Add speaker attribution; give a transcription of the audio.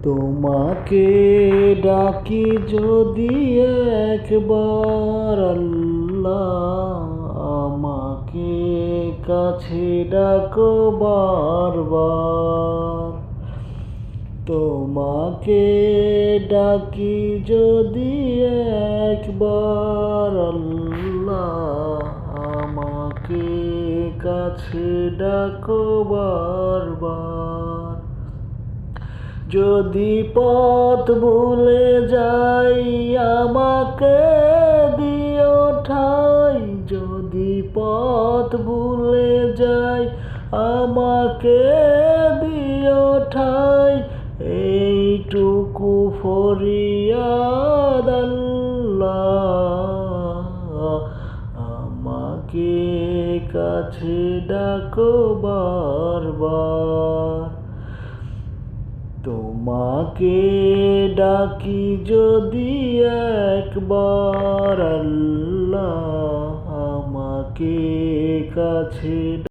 Speaker 1: তোমাকে ডাকি যদি একবার আল্লাহ, আমাকে কাছে ডাকো বারবার। তোমাকে ডাকি যদি একবার আল্লাহ, আমাকে কাছে ডাকো বারবার। যদি পথ ভুলে যাই আমাকে দিও ঠাই, যদি পথ ভুলে যাই আমাকে দিও ঠাই, এইটুকু ফরিয়াদ আল্লাহ, আমাকে কাছে ডাকো বারবার। তোমাকে ডাকি যদি একবার আল্লাহ, আমাকে কাছে